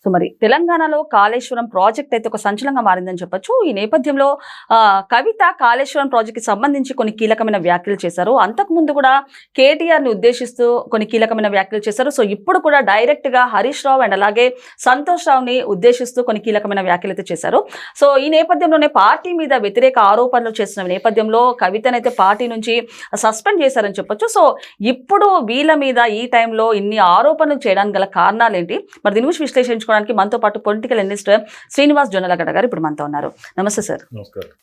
So మరి తెలంగాణలో Kaleshwaram project అయితే ఒక సంచలనంగా మారిందని చెప్పొచ్చు. ఈ నేపథ్యంలో కవిత కాళేశ్వరం ప్రాజెక్ట్ కి సంబంధించి కొన్ని కీలకమైన వ్యాఖ్యలు చేశారు. అంతకుముందు కూడా కేటీఆర్ ని ఉద్దేశిస్తూ కొన్ని కీలకమైన వ్యాఖ్యలు చేశారు. సో ఇప్పుడు కూడా డైరెక్ట్ గా హరీష్ రావు అండ్ అలాగే సంతోష్ రావుని ఉద్దేశిస్తూ కొన్ని కీలకమైన వ్యాఖ్యలు అయితే చేశారు. సో ఈ నేపథ్యంలోనే పార్టీ మీద వ్యతిరేక ఆరోపణలు చేసిన నేపథ్యంలో కవితనైతే పార్టీ నుంచి సస్పెండ్ చేశారని చెప్పొచ్చు. సో ఇప్పుడు వీళ్ళ మీద ఈ టైంలో ఇన్ని ఆరోపణలు చేయడానికి గల కారణాలు ఏంటి, మరి దీని గురించి విశ్లేషించుకోవడానికి మనతో పాటు పొలిటికల్ అనలిస్ట్ శ్రీనివాస్ జొన్నలగడ్డ గారు ఇప్పుడు మనతో ఉన్నారు. నమస్తే సార్.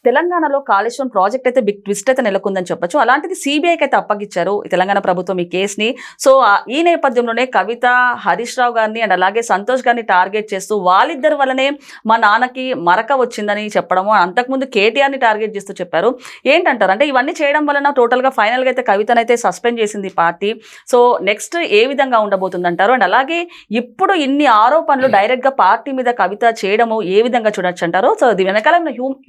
తెలంగాణలో కాళేశ్వరం ప్రాజెక్ట్ అయితే బిగ్ ట్విస్ట్ అయితే నెలకొందని చెప్పొచ్చు. అలాంటిది సిబిఐకి అయితే అప్పగించారు ఈ తెలంగాణ ప్రభుత్వం ఈ కేసుని. సో ఈ నేపథ్యంలోనే కవిత హరీష్ రావు గారిని అండ్ అలాగే సంతోష్ గారిని టార్గెట్ చేస్తూ వాళ్ళిద్దరి వల్లనే మా నాన్నకి మరక వచ్చిందని చెప్పడము, అంతకుముందు కేటీఆర్ ని టార్గెట్ చేస్తూ చెప్పారు. ఏంటంటారు, అంటే ఇవన్నీ చేయడం వలన టోటల్ గా ఫైనల్ గా అయితే కవితనైతే సస్పెండ్ చేసింది పార్టీ. సో నెక్స్ట్ ఏ విధంగా ఉండబోతుందంటారు, అండ్ అలాగే ఇప్పుడు ఇన్ని ఆరోపణలు డైరెక్ట్ గా పార్టీ మీద కవిత చేయడము ఏ విధంగా చూడొచ్చు అంటారు? సో ఇది వెనకాల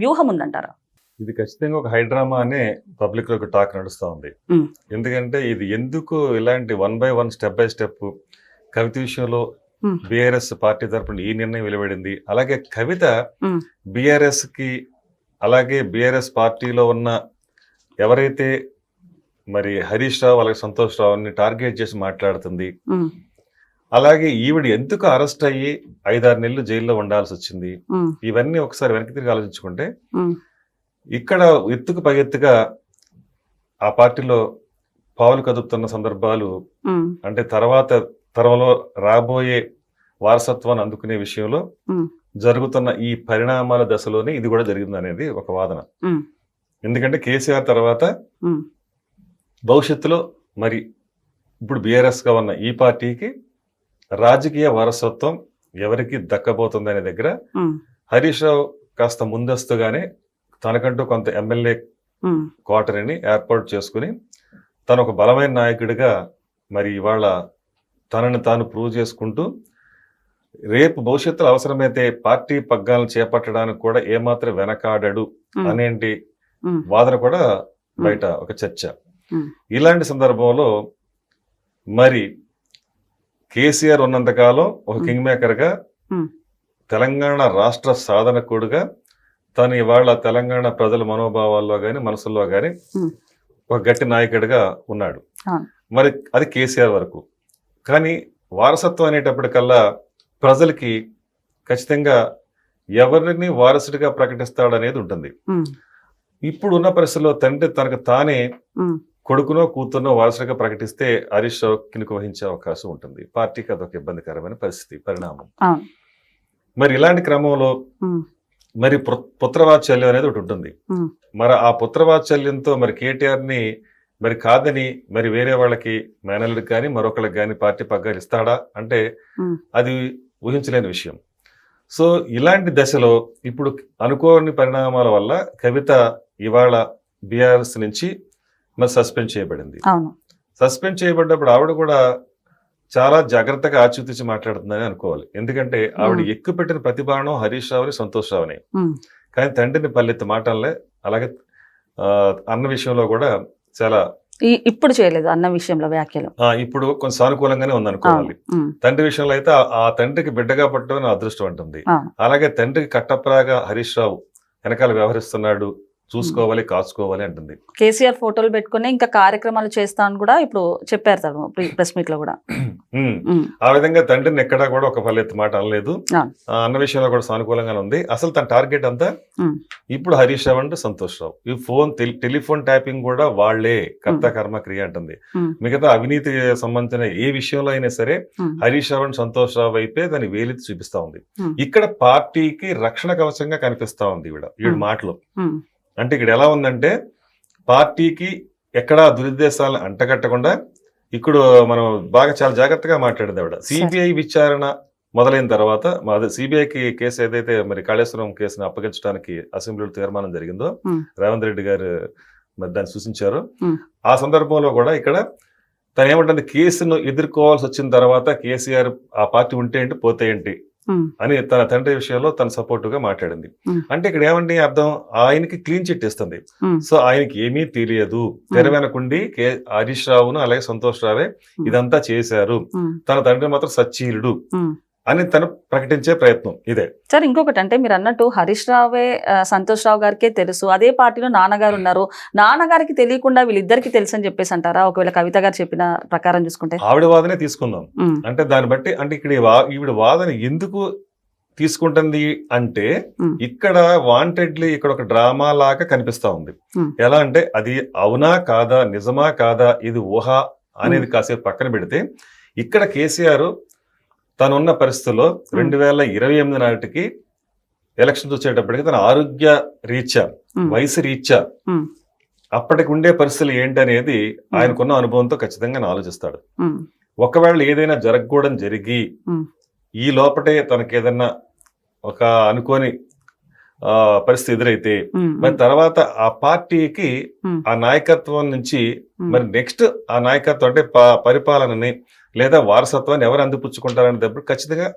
వ్యూహం ఉందంటారా? ఇది ఖచ్చితంగా ఒక హైడ్రామా అనే పబ్లిక్ లో ఒక టాక్ నడుస్తూ ఉంది. ఎందుకంటే ఇది ఎందుకు ఇలాంటి 1 by 1 స్టెప్ బై స్టెప్ కవిత విషయంలో బీఆర్ఎస్ పార్టీ తరపున ఈ నిర్ణయం వెలువడింది. అలాగే కవిత బీఆర్ఎస్ కి అలాగే బీఆర్ఎస్ పార్టీలో ఉన్న ఎవరైతే మరి హరీష్ రావు అలాగే సంతోష్ రావుని టార్గెట్ చేసి మాట్లాడుతుంది. అలాగే ఈవిడ ఎందుకు అరెస్ట్ అయ్యి 5-6 నెలలు జైల్లో ఉండాల్సి వచ్చింది, ఇవన్నీ ఒకసారి వెనక్కి తిరిగి ఆలోచించుకుంటే ఇక్కడ ఎత్తుకు పగెత్తుగా ఆ పార్టీలో పావులు కదుపుతున్న సందర్భాలు, అంటే తర్వాత తరంలో రాబోయే వారసత్వాన్ని అందుకునే విషయంలో జరుగుతున్న ఈ పరిణామాల దశలోనే ఇది కూడా జరిగింది అనేది ఒక వాదన. ఎందుకంటే కేసీఆర్ తర్వాత భవిష్యత్తులో మరి ఇప్పుడు బీఆర్ఎస్ గా ఉన్న ఈ పార్టీకి రాజకీయ వారసత్వం ఎవరికి దక్కబోతుంది అనే దగ్గర హరీష్ రావు కాస్త ముందస్తుగానే తనకంటూ కొంత ఎమ్మెల్యే క్వార్టర్ని ఏర్పాటు చేసుకుని తను ఒక బలమైన నాయకుడిగా మరి ఇవాళ తనని తాను ప్రూవ్ చేసుకుంటూ రేపు భవిష్యత్తులో అవసరమైతే పార్టీ పగ్గాలను చేపట్టడానికి కూడా ఏమాత్రం వెనకాడడు అనేంటి వాదన కూడా బయట ఒక చర్చ. ఇలాంటి సందర్భంలో మరి కేసీఆర్ ఉన్నంతకాలం ఒక కింగ్ మేకర్ గా తెలంగాణ రాష్ట్ర సాధనకుడుగా తను ఇవాళ తెలంగాణ ప్రజల మనోభావాల్లో గాని మనసుల్లో గాని ఒక గట్టి నాయకుడిగా ఉన్నాడు. మరి అది కేసీఆర్ వరకు. కానీ వారసత్వం అనేటప్పటికల్లా ప్రజలకి ఖచ్చితంగా ఎవరిని వారసుడిగా ప్రకటిస్తాడనేది ఉంటుంది. ఇప్పుడు ఉన్న పరిస్థితుల్లో తండ్రి తనకు తానే కొడుకునో కూతురునో వారసుడిగా ప్రకటిస్తే హరీష్ రావు కినుక వహించే అవకాశం ఉంటుంది. పార్టీకి అదొక ఇబ్బందికరమైన పరిస్థితి పరిణామం. మరి ఇలాంటి క్రమంలో మరి పుత్రవాత్సల్యం అనేది ఒకటి ఉంటుంది. మరి ఆ పుత్రవాత్సల్యంతో మరి కేటీఆర్ ని మరి కాదని మరి వేరే వాళ్ళకి మేనల్కి కానీ మరొకరికి కానీ పార్టీ పగ్గాలు ఇస్తాడా అంటే అది ఊహించలేని విషయం. సో ఇలాంటి దశలో ఇప్పుడు అనుకోని పరిణామాల వల్ల కవిత ఇవాళ బీఆర్ఎస్ నుంచి మరి సస్పెండ్ చేయబడింది. సస్పెండ్ చేయబడ్డప్పుడు ఆవిడ కూడా చాలా జాగ్రత్తగా ఆచితూచి మాట్లాడుతుందని అనుకోవాలి. ఎందుకంటే ఆవిడ ఎక్కువ పెట్టిన ప్రతిభానం హరీష్ రావుని సంతోష్ రావుని, కానీ తండ్రిని పల్లెత్తి మాటలే. అలాగే అన్న విషయంలో కూడా చాలా ఇప్పుడు చేయలేదు అన్న విషయంలో వ్యాఖ్యలు. ఇప్పుడు కొంచెం సానుకూలంగానే ఉందనుకోవాలి. తండ్రి విషయంలో అయితే ఆ తండ్రికి బిడ్డగా పట్టడం అదృష్టం అంటుంది. అలాగే తండ్రికి కట్టప్రాగా హరీష్ రావు వెనకాల వ్యవహరిస్తున్నాడు, చూసుకోవాలి కాచుకోవాలి అంటుంది. కేసీఆర్ ఫోటోలు పెట్టుకుని ఇంకా కార్యక్రమాలు చేస్తాను కూడా ఇప్పుడు చెప్పారు తను ప్రెస్ మీట్ లో కూడా. ఆ విధంగా తండ్రిని ఎక్కడా కూడా ఒక ఫలిత మాట అనలేదు. అన్న విషయంలో కూడా సానుకూలంగానే ఉంది. అసలు తన టార్గెట్ అంతా ఇప్పుడు హరీష్ రావు అంటే సంతోష్ రావు. ఈ టెలిఫోన్ ట్యాపింగ్ కూడా వాళ్లే కర్త కర్మ క్రియ అంటుంది. మిగతా అవినీతి సంబంధించిన ఏ విషయంలో అయినా సరే హరీష్ రావు అండ్ సంతోష్ రావు వైపే దాన్ని వేలెత్తి చూపిస్తా ఉంది. ఇక్కడ పార్టీకి రక్షణ కవచంగా కనిపిస్తా ఉంది ఈవిడ మాటలు. అంటే ఇక్కడ ఎలా ఉందంటే పార్టీకి ఎక్కడా దురుద్దేశాలను అంటగట్టకుండా ఇప్పుడు మనం బాగా చాలా జాగ్రత్తగా మాట్లాడింది ఆవిడ. సిబిఐ విచారణ మొదలైన తర్వాత సిబిఐకి కేసు ఏదైతే మరి కాళేశ్వరం కేసును అప్పగించడానికి అసెంబ్లీలో తీర్మానం జరిగిందో రేవంత్ రెడ్డి గారు మరి దాన్ని సూచించారు. ఆ సందర్భంలో కూడా ఇక్కడ తను ఏమంటుంది, కేసును ఎదుర్కోవాల్సి వచ్చిన తర్వాత కేసీఆర్ ఆ పార్టీ ఉంటే ఏంటి పోతే ఏంటి అని తన తండ్రి విషయంలో తన సపోర్టుగా మాట్లాడింది. అంటే ఇక్కడ ఏమంటే అర్థం, ఆయనకి క్లీన్ చిట్ ఇస్తుంది. సో ఆయనకి ఏమీ తెలియదు, తెర వెనకుండి హరీష్ రావును అలాగే సంతోష్ రావే ఇదంతా చేశారు, తన తండ్రి మాత్రం సచ్చీలుడు అని తను ప్రకటించే ప్రయత్నం ఇదే. సార్ ఇంకొకటి అంటే మీరు అన్నట్టు హరీష్ రావే సంతోష్ రావు గారికే తెలుసు, అదే పార్టీలో నాన్నగారు ఉన్నారు, నాన్నగారికి తెలియకుండా వీళ్ళిద్దరికి తెలుసు అని చెప్పేసి అంటారా? ఒకవేళ కవిత గారు చెప్పిన ప్రకారం చూసుకుంటే ఆవిడ వాదనే తీసుకుందాం. అంటే దాన్ని బట్టి అంటే ఇక్కడ ఈవిడ వాదన ఎందుకు తీసుకుంటుంది అంటే ఇక్కడ వాంటెడ్లీ ఇక్కడ ఒక డ్రామా లాగా కనిపిస్తా ఉంది. ఎలా అంటే అది అవునా కాదా, నిజమా కాదా, ఇది ఊహ అనేది కాసేపు పక్కన పెడితే ఇక్కడ కేసీఆర్ తనున్న పరిస్థితుల్లో 2028 నాటికి ఎలక్షన్స్ వచ్చేటప్పటికి తన ఆరోగ్య రీత్యా, వయసు రీత్యా అప్పటికి ఉండే పరిస్థితులు ఏంటనేది ఆయనకున్న అనుభవంతో ఖచ్చితంగా ఆలోచిస్తాడు. ఒకవేళ ఏదైనా జరగకూడదు జరిగి ఈ లోపటే తనకేదన్నా ఒక అనుకోని పరిస్థితి ఎదురైతే మరి తర్వాత ఆ పార్టీకి ఆ నాయకత్వం నుంచి మరి నెక్స్ట్ ఆ నాయకత్వం అంటే పరిపాలనని లేదా వారసత్వాన్ని ఎవరు అందిపుచ్చుకుంటారనేటప్పుడు ఖచ్చితంగా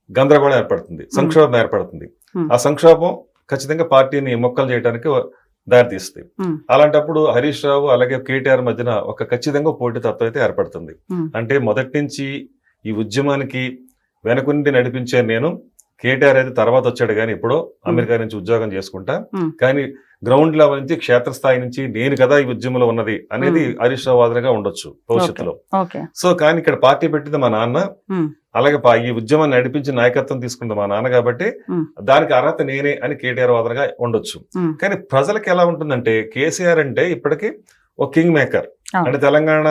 గందరగోళం ఏర్పడుతుంది, సంక్షోభం ఏర్పడుతుంది. ఆ సంక్షోభం ఖచ్చితంగా పార్టీని మొక్కలు చేయడానికి దారితీస్తుంది. అలాంటప్పుడు హరీష్ రావు అలాగే కేటీఆర్ మధ్యన ఒక ఖచ్చితంగా పోటీ తత్వం అయితే ఏర్పడుతుంది. అంటే మొదటి నుంచి ఈ ఉద్యమానికి వెనకుండి నడిపించే నేను, కేటీఆర్ అయితే తర్వాత వచ్చాడు కానీ ఎప్పుడో అమెరికా నుంచి ఉద్యోగం చేసుకుంటా, కానీ గ్రౌండ్ లెవెల్ నుంచి క్షేత్రస్థాయి నుంచి నేను కదా ఈ ఉద్యమంలో ఉన్నది అనేది హరీష్ రావు వాదనగా ఉండొచ్చు భవిష్యత్తులో. సో కానీ ఇక్కడ పార్టీ పెట్టింది మా నాన్న, అలాగే ఈ ఉద్యమాన్ని నడిపించి నాయకత్వం తీసుకుంది మా నాన్న కాబట్టి దానికి అర్హత నేనే అని కేటీఆర్ వాదనగా ఉండొచ్చు. కానీ ప్రజలకు ఎలా ఉంటుందంటే కేసీఆర్ అంటే ఇప్పటికీ ఒక కింగ్ మేకర్. అంటే తెలంగాణ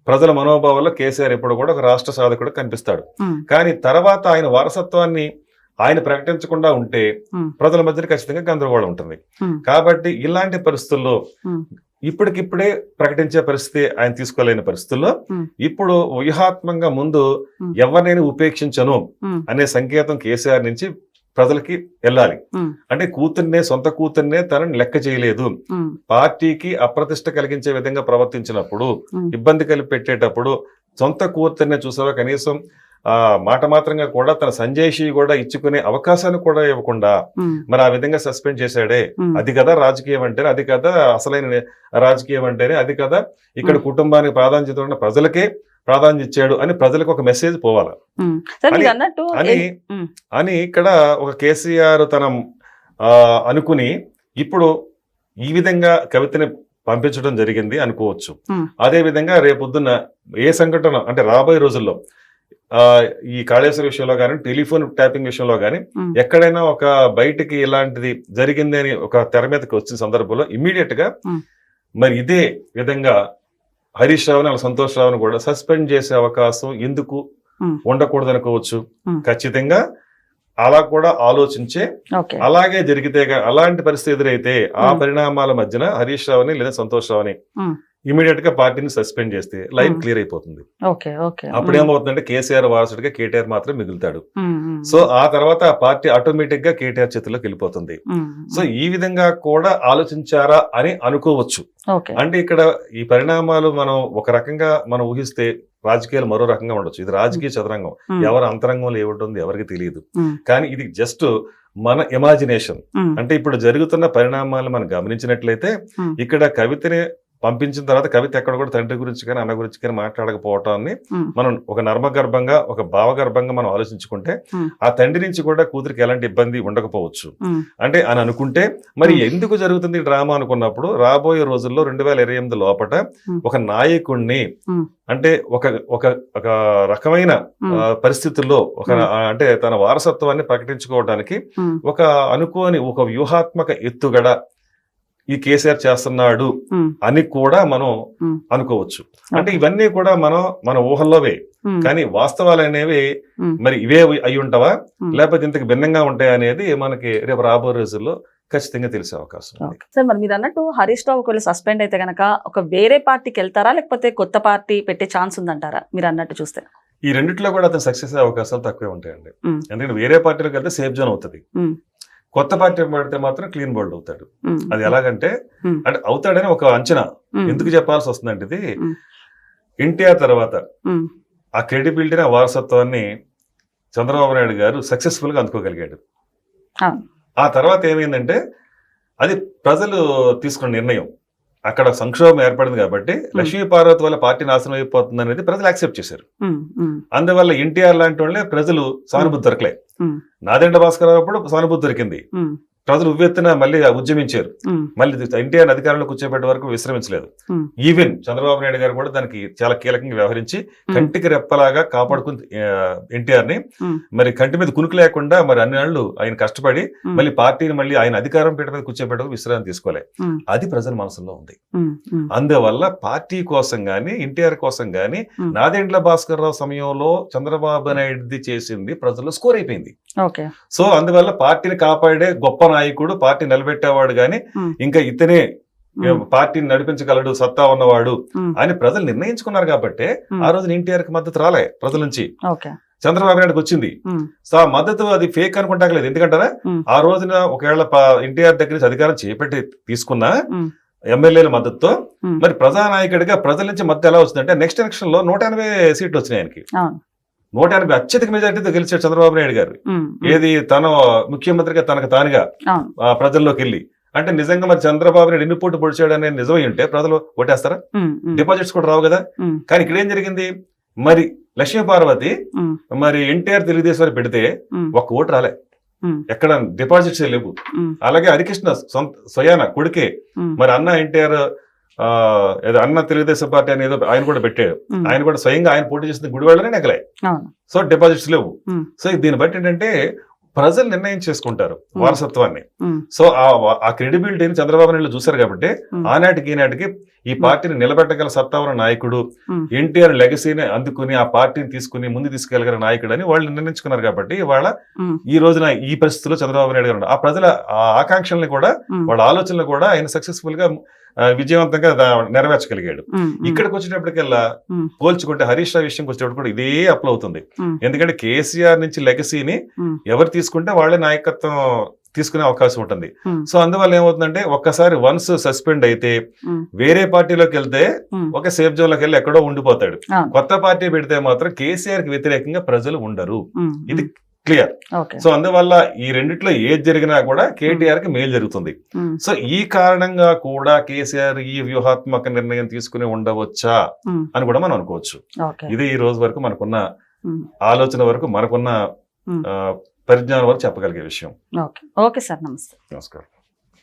ప్రజల మనోభావాల్లో కేసీఆర్ ఎప్పుడు కూడా ఒక రాష్ట్ర సాధకుడు కనిపిస్తాడు. కానీ తర్వాత ఆయన వారసత్వాన్ని ఆయన ప్రకటించకుండా ఉంటే ప్రజల మధ్య ఖచ్చితంగా గందరగోళం ఉంటుంది. కాబట్టి ఇలాంటి పరిస్థితుల్లో ఇప్పటికిప్పుడే ప్రకటించే పరిస్థితి ఆయన తీసుకోలేని పరిస్థితుల్లో ఇప్పుడు వ్యూహాత్మకంగా ముందు ఎవరినైనా ఉపేక్షించను అనే సంకేతం కేసీఆర్ నుంచి ప్రజలకి వెళ్ళాలి. అంటే కూతుర్నే, సొంత కూతుర్నే తనని లెక్క చేయలేదు, పార్టీకి అప్రతిష్ట కలిగించే విధంగా ప్రవర్తించినప్పుడు, ఇబ్బంది కలిపి పెట్టేటప్పుడు సొంత కూతుర్నే చూసావా కనీసం మాట మాత్రంగా కూడా తన సంజయ్ కూడా ఇచ్చుకునే అవకాశాన్ని కూడా ఇవ్వకుండా మరి ఆ విధంగా సస్పెండ్ చేశాడే. అది కదా రాజకీయం అంటేనే, అది కదా అసలైన రాజకీయం అంటేనే, అది కదా ఇక్కడ కుటుంబానికి ప్రాధాన్యత ఉన్న ప్రజలకే ప్రాధాన్యత ఇచ్చాడు అని ప్రజలకు ఒక మెసేజ్ పోవాలి అని ఇక్కడ ఒక కేసీఆర్ తన అనుకుని ఇప్పుడు ఈ విధంగా కవితని పంపించడం జరిగింది అనుకోవచ్చు. అదే విధంగా రేపొద్దున్న ఏ సంఘటన అంటే రాబోయే రోజుల్లో ఈ కాళేశ్వర విషయంలో కానీ, టెలిఫోన్ ట్యాపింగ్ విషయంలో కానీ ఎక్కడైనా ఒక బయటికి ఇలాంటిది జరిగింది అని ఒక తెర మీదకి వచ్చిన సందర్భంలో ఇమ్మీడియట్ గా మరి ఇదే విధంగా హరీష్ రావుని అలా సంతోష్ రావుని కూడా సస్పెండ్ చేసే అవకాశం ఎందుకు ఉండకూడదు అనుకోవచ్చు. ఖచ్చితంగా అలా కూడా ఆలోచించే అలాగే జరిగితే అలాంటి పరిస్థితి ఎదురైతే ఆ పరిణామాల మధ్యన హరీష్ రావుని లేదా సంతోష్ రావుని ఇమీడియట్ గా పార్టీని సస్పెండ్ చేస్తే లైన్ క్లియర్ అయిపోతుంది. అప్పుడు ఏమవుతుందంటే కేసీఆర్ వారసుడిగా కేటీఆర్ మాత్రం మిగులుతాడు. సో ఆ తర్వాత ఆ పార్టీ ఆటోమేటిక్ గా కేటీఆర్ చేతిలోకి వెళ్ళిపోతుంది. సో ఈ విధంగా కూడా ఆలోచించారా అని అనుకోవచ్చు. అంటే ఇక్కడ ఈ పరిణామాలు మనం ఒక రకంగా మనం ఊహిస్తే రాజకీయాలు మరో రకంగా ఉండొచ్చు. ఇది రాజకీయ చదరంగం, ఎవరి అంతరంగంలో ఏముంటుంది ఎవరికి తెలియదు. కానీ ఇది జస్ట్ మన ఇమాజినేషన్. అంటే ఇప్పుడు జరుగుతున్న పరిణామాలు మనం గమనించినట్లయితే ఇక్కడ కవితని పంపించిన తర్వాత కవిత ఎక్కడ కూడా తండ్రి గురించి కానీ అన్న గురించి కానీ మాట్లాడకపోవటాన్ని మనం ఒక నర్మగర్భంగా, ఒక భావగర్భంగా మనం ఆలోచించుకుంటే ఆ తండ్రి నుంచి కూడా కూతురికి ఎలాంటి ఇబ్బంది ఉండకపోవచ్చు అంటే అని అనుకుంటే మరి ఎందుకు జరుగుతుంది డ్రామా అనుకున్నప్పుడు రాబోయే రోజుల్లో 2028 లోపల ఒక నాయకుడిని అంటే ఒక రకమైన పరిస్థితుల్లో అంటే తన వారసత్వాన్ని ప్రకటించుకోవడానికి ఒక అనుకోని ఒక వ్యూహాత్మక ఎత్తుగడ ఈ కేసీఆర్ చేస్తున్నాడు అని కూడా మనం అనుకోవచ్చు. అంటే ఇవన్నీ కూడా మన ఊహల్లోవే, కానీ వాస్తవాలు అనేవి మరి ఇవే అయి ఉంటావా లేకపోతే ఇంతకు భిన్నంగా ఉంటాయా అనేది మనకి రేపు రాబోయే రోజుల్లో ఖచ్చితంగా తెలిసే అవకాశం ఉంది. సార్ మరి మీరు అన్నట్టు హరీష్ రావు ఒకవేళ సస్పెండ్ అయితే గనక ఒక వేరే పార్టీకి వెళ్తారా లేకపోతే కొత్త పార్టీ పెట్టే ఛాన్స్ ఉందంటారా మీరు అన్నట్టు చూస్తే? ఈ రెండిట్లో కూడా అతను సక్సెస్ అయ్యే అవకాశాలు తక్కువే ఉంటాయండి. ఎందుకంటే వేరే పార్టీలకు వెళ్తే సేఫ్ జోన్ అవుతుంది, కొత్త పార్టీ పడితే మాత్రం క్లీన్ బోల్డ్ అవుతాడు. అది ఎలాగంటే అంటే అవుతాడని ఒక అంచనా ఎందుకు చెప్పాల్సి వస్తుందంటే ఇది ఎన్టీఆర్ తర్వాత ఆ క్రెడిబిలిటీని ఆ వారసత్వాన్ని చంద్రబాబు నాయుడు గారు సక్సెస్ఫుల్ గా అందుకోగలిగాడు. ఆ తర్వాత ఏమైందంటే అది ప్రజలు తీసుకున్న నిర్ణయం. అక్కడ సంక్షోభం ఏర్పడింది కాబట్టి లక్ష్మీ పార్వతి వల్ల పార్టీ నాశనం అయిపోతుంది అనేది ప్రజలు యాక్సెప్ట్ చేశారు. అందువల్ల ఎన్టీఆర్ లాంటి వాళ్ళే ప్రజలు సానుభూతి దొరకలే. నాదెండ్ల భాస్కరరావు అప్పుడు సానుభూతి దొరికింది. ప్రజలు ఉవ్వెత్తున మళ్ళీ ఉద్యమించారు. మళ్ళీ ఎన్టీఆర్ అధికారంలో కూర్చోబెట్టే వరకు విశ్రమించలేదు. ఈవెన్ చంద్రబాబు నాయుడు గారు కూడా దానికి చాలా కీలకంగా వ్యవహరించి కంటికి రెప్పలాగా కాపాడుకుని ఎన్టీఆర్ ని మరి కంటి మీద కునుకు లేకుండా మరి అన్ని నాళ్ళు ఆయన కష్టపడి మళ్ళీ పార్టీని మళ్ళీ ఆయన అధికారం పీట మీద కూర్చోబెట్టకు విశ్రాంతి తీసుకోలే. అది ప్రజల మనసులో ఉంది. అందువల్ల పార్టీ కోసం గాని ఎన్టీఆర్ కోసం గాని నాదెండ్ల భాస్కరరావు సమయంలో చంద్రబాబు నాయుడుది చేసింది ప్రజల్లో స్కోర్ అయిపోయింది. సో అందువల్ల పార్టీని కాపాడే గొప్ప నాయకుడు, పార్టీ నిలబెట్టేవాడు గాని ఇంకా ఇతనే పార్టీని నడిపించగలడు, సత్తా ఉన్నవాడు అని ప్రజలు నిర్ణయించుకున్నారు కాబట్టి ఆ రోజున ఎన్టీఆర్ కి మద్దతు రాలే ప్రజల నుంచి, చంద్రబాబు నాయుడుకి వచ్చింది. సో ఆ మద్దతు అది ఫేక్ అనుకుంటాకలేదు. ఎందుకంటారా, ఆ రోజున ఒకవేళ ఎన్టీఆర్ దగ్గర నుంచి అధికారం చేపట్టి తీసుకున్న ఎమ్మెల్యేల మద్దతుతో మరి ప్రజానాయకుడిగా ప్రజల నుంచి మద్దతు ఎలా వచ్చిందంటే నెక్స్ట్ ఎలక్షన్ లో 180 సీట్లు వచ్చినాయి ఆయనకి. 180 అత్యధిక మెజార్టీతో గెలిచాడు చంద్రబాబు నాయుడు గారు. ఏది తన ముఖ్యమంత్రిగా తనకు తానుగా ప్రజల్లోకి వెళ్ళి. అంటే నిజంగా మరి చంద్రబాబు నాయుడు ఎన్ని పోటీ పొడిచాడు అనేది నిజమై ఉంటే ప్రజలు ఓటేస్తారా? డిపాజిట్స్ కూడా రావు కదా. కానీ ఇక్కడ ఏం జరిగింది, మరి లక్ష్మీ పార్వతి మరి ఎన్టీఆర్ తెలుగుదేశం పెడితే ఒక్క ఓటు రాలే, ఎక్కడ డిపాజిట్స్ లేవు. అలాగే హరికృష్ణ స్వయాన కొడుకే మరి అన్న ఎన్టీఆర్ ఏదో అన్న తెలుగుదేశం పార్టీ అనేది ఆయన కూడా పెట్టాడు. ఆయన కూడా స్వయంగా ఆయన పోటీ చేసిన గుడివాళ్ళనే నెగలే. సో డిపాజిట్స్ లేవు. సో దీన్ని బట్టి ఏంటంటే ప్రజలు నిర్ణయం చేసుకుంటారు వారసత్వాన్ని. సో ఆ క్రెడిబిలిటీని చంద్రబాబు నాయుడు చూశారు కాబట్టి ఆనాటికి ఈనాటికి ఈ పార్టీని నిలబెట్టగల సత్తా ఉన్న నాయకుడు, ఎన్టీఆర్ లెగసీని అందుకుని ఆ పార్టీని తీసుకుని ముందు తీసుకెళ్లగల నాయకుడు అని వాళ్ళు నిర్ణయించుకున్నారు. కాబట్టి వాళ్ళ ఈ రోజున ఈ పరిస్థితుల్లో చంద్రబాబు నాయుడు గారు ఆ ప్రజల ఆకాంక్షల్ని కూడా వాళ్ళ ఆలోచనలు కూడా ఆయన సక్సెస్ఫుల్ గా విజయవంతంగా నెరవేర్చగలిగాడు. ఇక్కడికి వచ్చేటప్పటికల్లా పోల్చుకుంటే హరీష్ రావు విషయంకి వచ్చేటప్పుడు కూడా ఇదే అప్లై అవుతుంది. ఎందుకంటే కేసీఆర్ నుంచి లెగసీని ఎవరు తీసుకుంటే వాళ్ళే నాయకత్వం తీసుకునే అవకాశం ఉంటుంది. సో అందువల్ల ఏమవుతుందంటే ఒక్కసారి వన్స్ సస్పెండ్ అయితే వేరే పార్టీలోకి వెళ్తే ఒక సేఫ్ జోన్ లోకి వెళ్ళి ఎక్కడో ఉండిపోతాడు. కొత్త పార్టీ పెడితే మాత్రం కేసీఆర్ కి వ్యతిరేకంగా ప్రజలు ఉండరు. ఇది క్లియర్. సో అందువల్ల ఈ రెండిట్లో ఏది జరిగినా కూడా కేటీఆర్ కి మేలు జరుగుతుంది. సో ఈ కారణంగా కూడా కేసీఆర్ ఈ వ్యూహాత్మక నిర్ణయం తీసుకుని ఉండవచ్చా అని కూడా మనం అనుకోవచ్చు. ఇది ఈ రోజు వరకు మనకున్న ఆలోచన వరకు మనకున్న పరిజ్ఞానం వరకు చెప్పగలిగే విషయం. ఓకే సార్, నమస్తే. నమస్కారం.